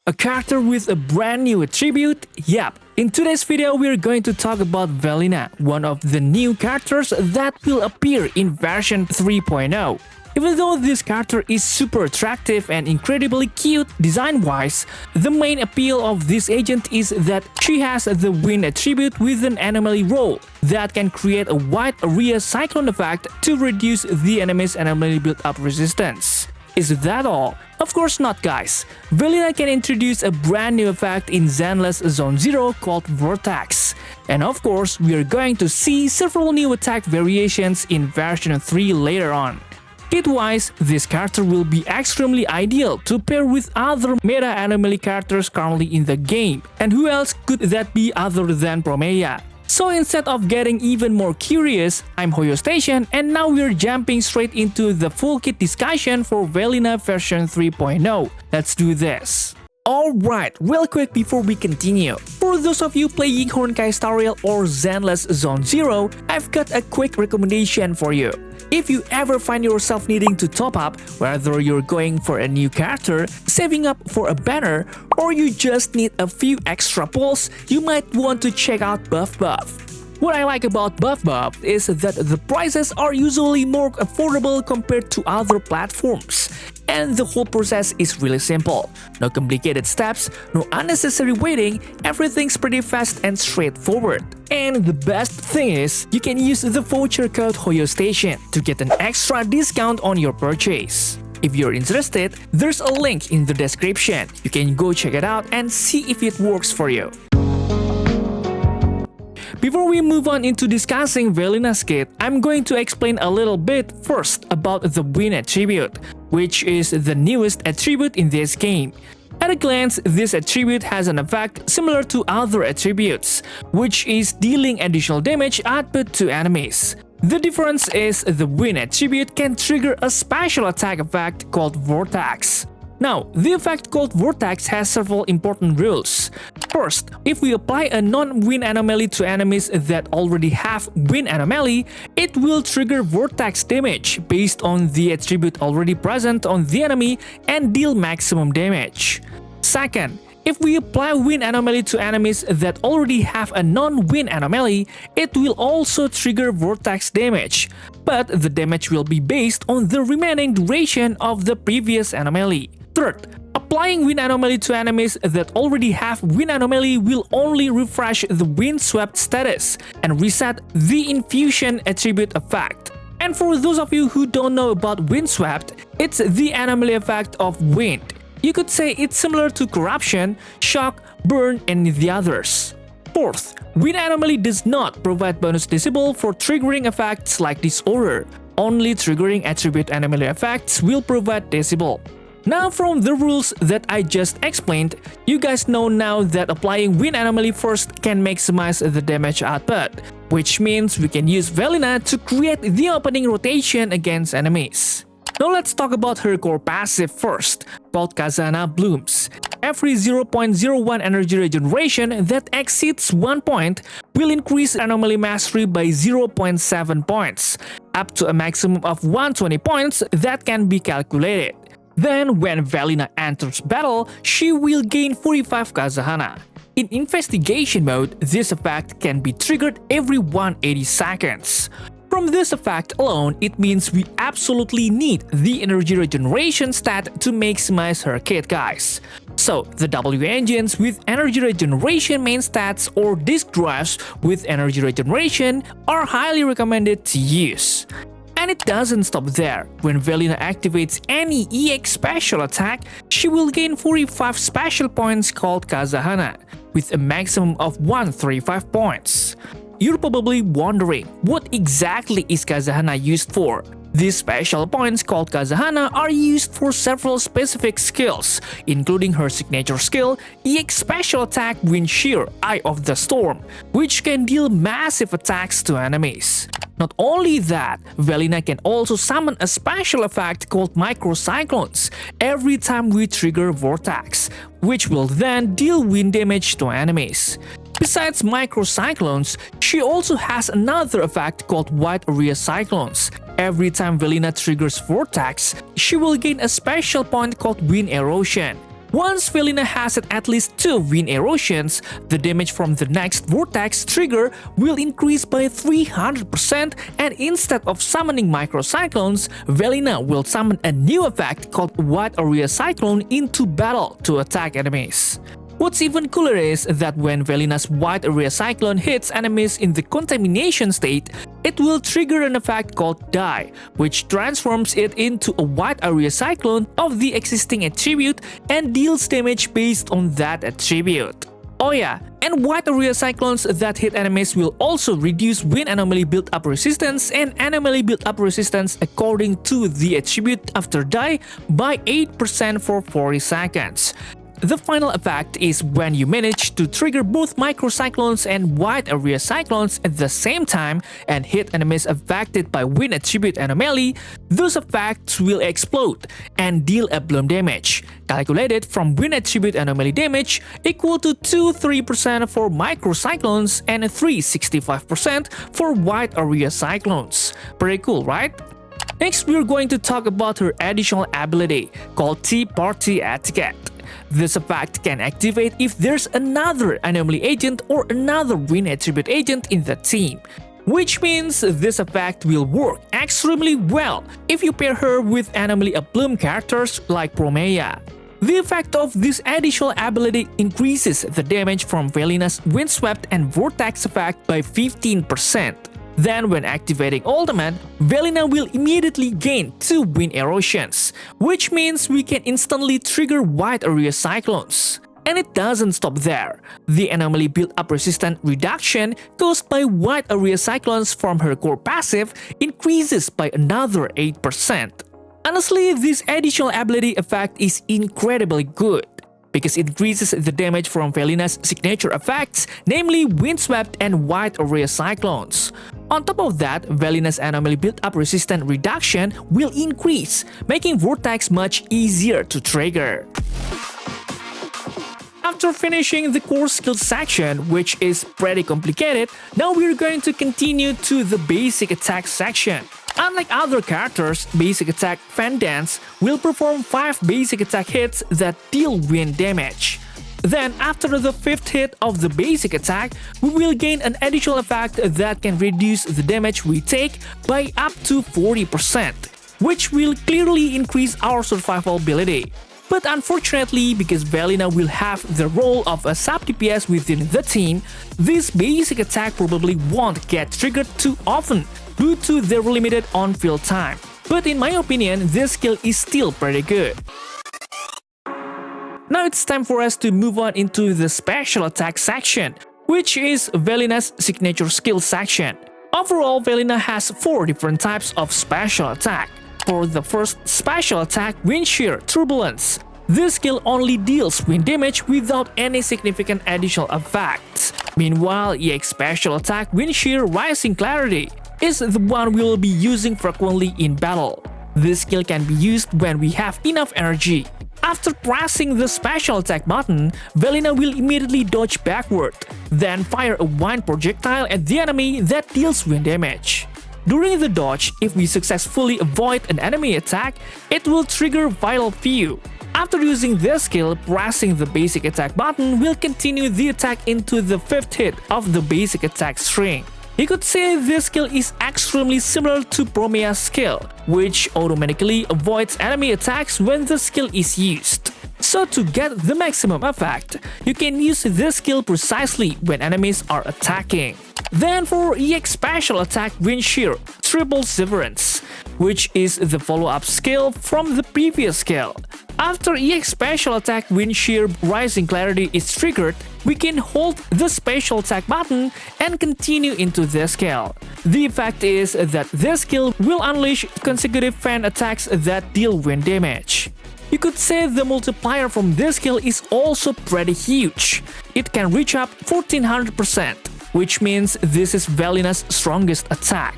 A character with a brand new attribute? Yep, in today's video we're going to talk about Velina, one of the new characters that will appear in version 3.0. Even though this character is super attractive and incredibly cute design-wise, the main appeal of this agent is that she has the wind attribute with an anomaly role that can create a wide area cyclone effect to reduce the enemy's anomaly build-up resistance. Is that all? Of course not, guys. Velina can introduce a brand new effect in Zenless Zone Zero called Vortex. And of course, we are going to see several new attack variations in version 3 later on. Kit-wise, this character will be extremely ideal to pair with other meta anomaly characters currently in the game. And who else could that be other than Promeia? So instead of getting even more curious, I'm Hoyo Station and now we're jumping straight into the full kit discussion for Velina version 3.0. Let's do this. Alright, real quick before we continue. For those of you playing Honkai Star Rail or Zenless Zone Zero, I've got a quick recommendation for you. If you ever find yourself needing to top up, whether you're going for a new character, saving up for a banner, or you just need a few extra pulls, you might want to check out Buff. What I like about Buff is that the prices are usually more affordable compared to other platforms. And the whole process is really simple. No complicated steps, no unnecessary waiting, everything's pretty fast and straightforward. And the best thing is, you can use the voucher code HoyoStation to get an extra discount on your purchase. If you're interested, there's a link in the description. You can go check it out and see if it works for you. Before we move on into discussing Velina's kit, I'm going to explain a little bit first about the wind attribute, which is the newest attribute in this game. At a glance, this attribute has an effect similar to other attributes, which is dealing additional damage output to enemies. The difference is the wind attribute can trigger a special attack effect called Vortex. Now, the effect called Vortex has several important rules. First, if we apply a non-wind anomaly to enemies that already have wind anomaly, it will trigger Vortex damage based on the attribute already present on the enemy and deal maximum damage. Second, if we apply wind anomaly to enemies that already have a non-wind anomaly, it will also trigger Vortex damage, but the damage will be based on the remaining duration of the previous anomaly. Third, applying wind anomaly to enemies that already have wind anomaly will only refresh the windswept status and reset the infusion attribute effect. And for those of you who don't know about windswept, it's the anomaly effect of wind. You could say it's similar to corruption, shock, burn, and the others. Fourth, wind anomaly does not provide bonus disable for triggering effects like disorder. Only triggering attribute anomaly effects will provide disable. Now from the rules that I just explained, you guys know now that applying wind anomaly first can maximize the damage output, which means we can use Velina to create the opening rotation against enemies. Now let's talk about her core passive first, called Kazana Blooms. Every 0.01 energy regeneration that exceeds 1 point will increase anomaly mastery by 0.7 points, up to a maximum of 120 points that can be calculated. Then, when Velina enters battle, she will gain 45 Kazahana. In investigation mode, this effect can be triggered every 180 seconds. From this effect alone, it means we absolutely need the energy regeneration stat to maximize her kit, guys. So, the W engines with energy regeneration main stats or disk drives with energy regeneration are highly recommended to use. And it doesn't stop there. When Velina activates any EX special attack, she will gain 45 special points called Kazahana, with a maximum of 135 points. You're probably wondering, what exactly is Kazahana used for? These special points called Kazahana are used for several specific skills, including her signature skill, EX Special Attack Wind Shear Eye of the Storm, which can deal massive attacks to enemies. Not only that, Velina can also summon a special effect called Microcyclones every time we trigger Vortex, which will then deal wind damage to enemies. Besides microcyclones, she also has another effect called Wide Area Cyclones. Every time Velina triggers Vortex, she will gain a special point called Wind Erosion. Once Velina has at least 2 wind erosions, the damage from the next Vortex trigger will increase by 300%, and instead of summoning microcyclones, Velina will summon a new effect called Wide Area Cyclone into battle to attack enemies. What's even cooler is that when Velina's Wide Area Cyclone hits enemies in the contamination state, it will trigger an effect called Die, which transforms it into a Wide Area Cyclone of the existing attribute and deals damage based on that attribute. Oh yeah, and Wide Area Cyclones that hit enemies will also reduce Wind Anomaly Buildup Resistance and Anomaly Buildup Resistance according to the attribute after Die by 8% for 40 seconds. The final effect is when you manage to trigger both microcyclones and Wide Area Cyclones at the same time and hit enemies affected by Wind Attribute Anomaly, those effects will explode and deal a bloom damage, calculated from Wind Attribute Anomaly damage equal to 2-3% for microcyclones and 3-65% for Wide Area Cyclones. Pretty cool, right? Next, we're going to talk about her additional ability called Tea Party Etiquette. This effect can activate if there's another Anomaly agent or another Wind Attribute agent in the team, which means this effect will work extremely well if you pair her with Anomaly Bloom characters like Promeia. The effect of this additional ability increases the damage from Velina's Windswept and Vortex effect by 15%. Then when activating Ultimate, Velina will immediately gain 2 Wind Erosions, which means we can instantly trigger Wide Area Cyclones. And it doesn't stop there. The Anomaly Build-Up Resistance reduction caused by Wide Area Cyclones from her core passive increases by another 8%. Honestly, this additional ability effect is incredibly good, because it increases the damage from Velina's signature effects, namely Windswept and Wide Area Cyclones. On top of that, Velina's Anomaly Build-Up Resistance reduction will increase, making Vortex much easier to trigger. After finishing the core skill section, which is pretty complicated, now we're going to continue to the basic attack section. Unlike other characters, Basic Attack Fan Dance will perform 5 basic attack hits that deal wind damage. Then, after the 5th hit of the basic attack, we will gain an additional effect that can reduce the damage we take by up to 40%, which will clearly increase our survivability. But unfortunately, because Velina will have the role of a sub DPS within the team, this basic attack probably won't get triggered too often due to their limited on-field time. But in my opinion, this skill is still pretty good. Now it's time for us to move on into the special attack section, which is Velina's signature skill section. Overall, Velina has 4 different types of special attack. For the first special attack, Wind Shear Turbulence. This skill only deals wind damage without any significant additional effects. Meanwhile, EX special attack Wind Shear Rising Clarity is the one we will be using frequently in battle. This skill can be used when we have enough energy. After pressing the special attack button, Velina will immediately dodge backward, then fire a wind projectile at the enemy that deals wind damage. During the dodge, if we successfully avoid an enemy attack, it will trigger Vital Few. After using this skill, pressing the basic attack button will continue the attack into the 5th hit of the basic attack string. You could say this skill is extremely similar to Promeia's skill, which automatically avoids enemy attacks when the skill is used. So to get the maximum effect, you can use this skill precisely when enemies are attacking. Then for EX special attack Wind Shear Triple Severance, which is the follow-up skill from the previous skill. After EX special attack Wind Shear Rising Clarity is triggered, we can hold the special attack button and continue into this skill. The effect is that this skill will unleash consecutive fan attacks that deal wind damage. You could say the multiplier from this skill is also pretty huge. It can reach up 1400%, which means this is Velina's strongest attack.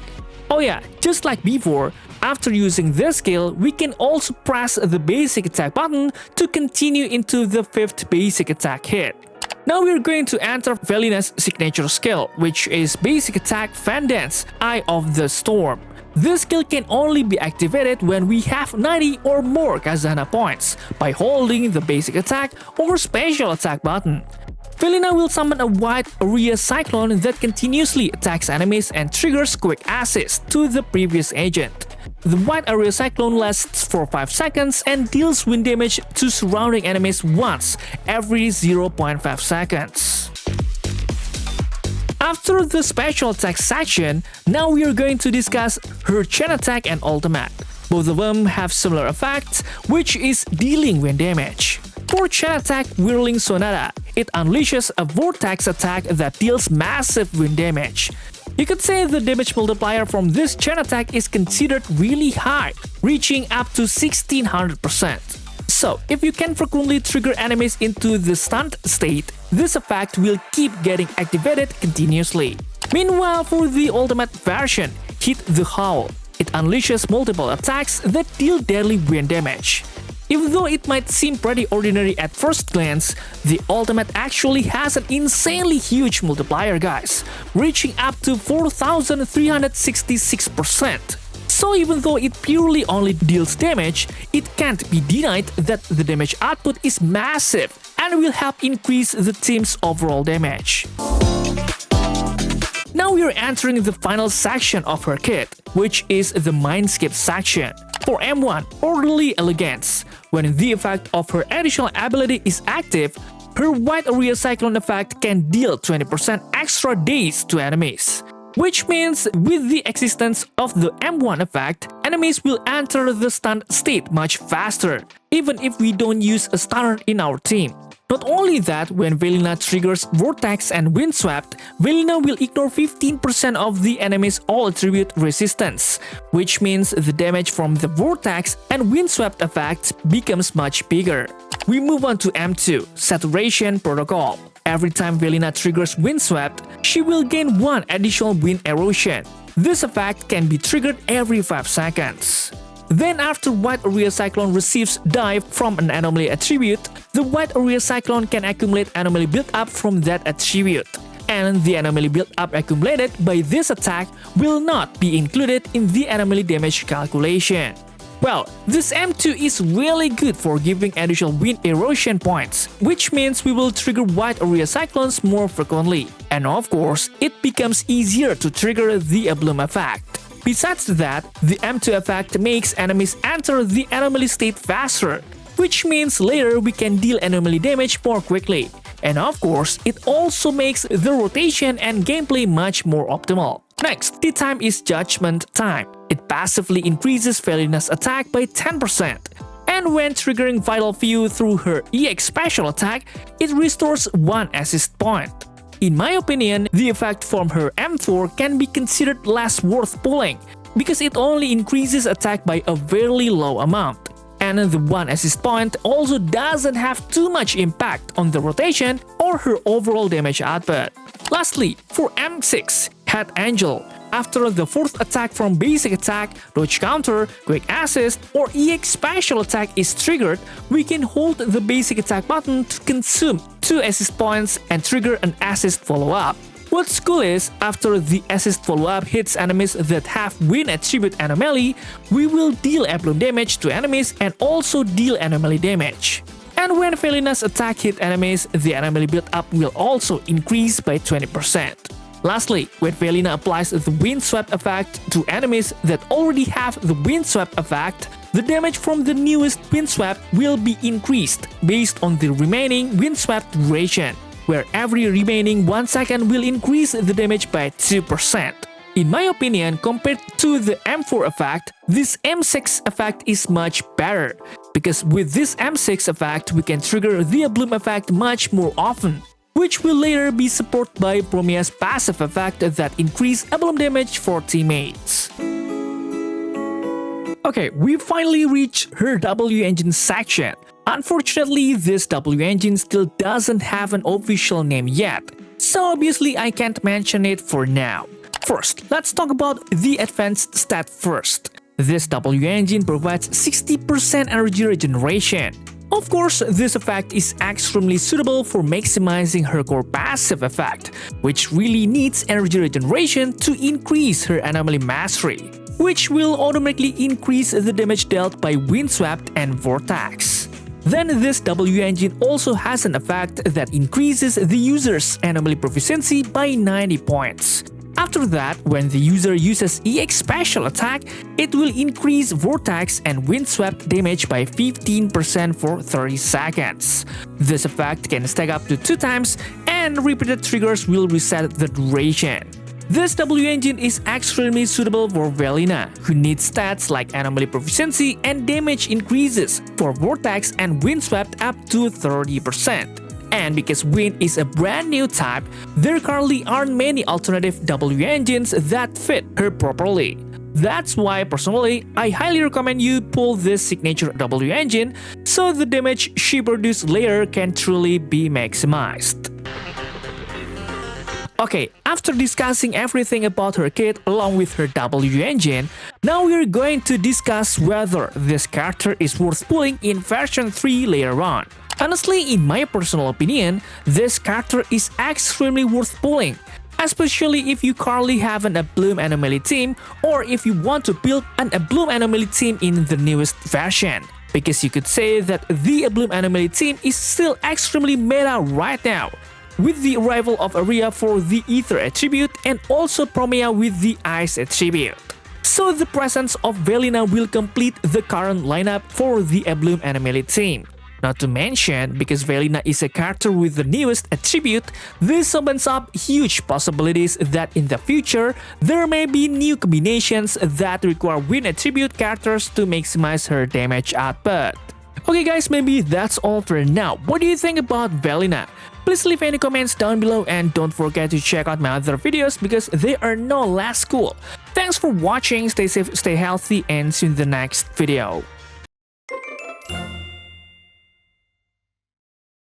Oh yeah, just like before, after using this skill, we can also press the basic attack button to continue into the 5th basic attack hit. Now we're going to enter Velina's signature skill, which is Basic Attack Fan Dance, Eye of the Storm. This skill can only be activated when we have 90 or more Kazana points by holding the Basic Attack or Special Attack button. Velina will summon a Wide Area Cyclone that continuously attacks enemies and triggers Quick Assist to the previous agent. The Wide Area Cyclone lasts for 5 seconds and deals wind damage to surrounding enemies once every 0.5 seconds. After the special attack section, now we are going to discuss her chain attack and ultimate. Both of them have similar effects, which is dealing wind damage. For chain attack Whirling Sonata, it unleashes a Vortex attack that deals massive wind damage. You could say the damage multiplier from this chain attack is considered really high, reaching up to 1600%. So, if you can frequently trigger enemies into the stunned state, this effect will keep getting activated continuously. Meanwhile, for the ultimate version, Hit the Howl, it unleashes multiple attacks that deal deadly wind damage. Even though it might seem pretty ordinary at first glance, the ultimate actually has an insanely huge multiplier, guys, reaching up to 4366%. So even though it purely only deals damage, it can't be denied that the damage output is massive and will help increase the team's overall damage. Now we are entering the final section of her kit, which is the MINDSCAPE section. For M1, Orderly Elegance, when the effect of her additional ability is active, her Wide Area Cyclone effect can deal 20% extra days to enemies. Which means with the existence of the M1 effect, enemies will enter the stunned state much faster, even if we don't use a stunner in our team. Not only that, when Velina triggers Vortex and Windswept, Velina will ignore 15% of the enemy's all-attribute resistance, which means the damage from the Vortex and Windswept effects becomes much bigger. We move on to M2, Saturation Protocol. Every time Velina triggers Windswept, she will gain 1 additional wind erosion. This effect can be triggered every 5 seconds. Then after Wide Area Cyclone receives Dive from an Anomaly attribute, the Wide Area Cyclone can accumulate Anomaly Buildup from that attribute. And the Anomaly Buildup accumulated by this attack will not be included in the Anomaly damage calculation. Well, this M2 is really good for giving additional wind erosion points, which means we will trigger Wide Area Cyclones more frequently. And of course, it becomes easier to trigger the Bloom effect. Besides that, the M2 effect makes enemies enter the anomaly state faster, which means later we can deal anomaly damage more quickly. And of course, it also makes the rotation and gameplay much more optimal. Next, the time is Judgment Time. It passively increases Velina's attack by 10%. And when triggering Vital View through her EX special attack, it restores 1 assist point. In my opinion, the effect from her M4 can be considered less worth pulling, because it only increases attack by a very low amount. And the 1 assist point also doesn't have too much impact on the rotation or her overall damage output. Lastly, for M6, Head Angel. After the 4th attack from Basic Attack, Dodge Counter, Quick Assist, or EX Special Attack is triggered, we can hold the Basic Attack button to consume 2 assist points and trigger an assist follow-up. What's cool is, after the assist follow-up hits enemies that have Wind Attribute Anomaly, we will deal Bloom damage to enemies and also deal Anomaly damage. And when Velina's attack hit enemies, the Anomaly Buildup will also increase by 20%. Lastly, when Velina applies the Windswept effect to enemies that already have the Windswept effect, the damage from the newest Windswept will be increased based on the remaining Windswept duration, where every remaining 1 second will increase the damage by 2%. In my opinion, compared to the M4 effect, this M6 effect is much better, because with this M6 effect we can trigger the Bloom effect much more often, which will later be supported by Promeia's passive effect that increase Bloom damage for teammates. Okay, we finally reached her W engine section. Unfortunately, this W engine still doesn't have an official name yet, so obviously I can't mention it for now. First, let's talk about the advanced stat first. This W engine provides 60% energy regeneration. Of course, this effect is extremely suitable for maximizing her core passive effect, which really needs energy regeneration to increase her anomaly mastery, which will automatically increase the damage dealt by Windswept and Vortex. Then this W engine also has an effect that increases the user's anomaly proficiency by 90 points. After that, when the user uses EX special attack, it will increase Vortex and Windswept damage by 15% for 30 seconds. This effect can stack up to 2 times, and repeated triggers will reset the duration. This W engine is extremely suitable for Velina, who needs stats like anomaly proficiency and damage increases for Vortex and Windswept up to 30%. And because Wind is a brand new type, there currently aren't many alternative W engines that fit her properly. That's why personally, I highly recommend you pull this signature W engine so the damage she produces later can truly be maximized. Okay, after discussing everything about her kit along with her W engine, now we're going to discuss whether this character is worth pulling in version 3 later on. Honestly, in my personal opinion, this character is extremely worth pulling, especially if you currently have an Abloom Anomaly team or if you want to build an Abloom Anomaly team in the newest version. Because you could say that the Abloom Anomaly team is still extremely meta right now, with the arrival of Area for the Ether attribute and also Promeia with the Ice attribute. So the presence of Velina will complete the current lineup for the Abloom Anomaly team. Not to mention, because Velina is a character with the newest attribute, this opens up huge possibilities that in the future, there may be new combinations that require Wind attribute characters to maximize her damage output. Okay guys, maybe that's all for now. What do you think about Velina? Please leave any comments down below and don't forget to check out my other videos because they are no less cool. Thanks for watching, stay safe, stay healthy, and see you in the next video.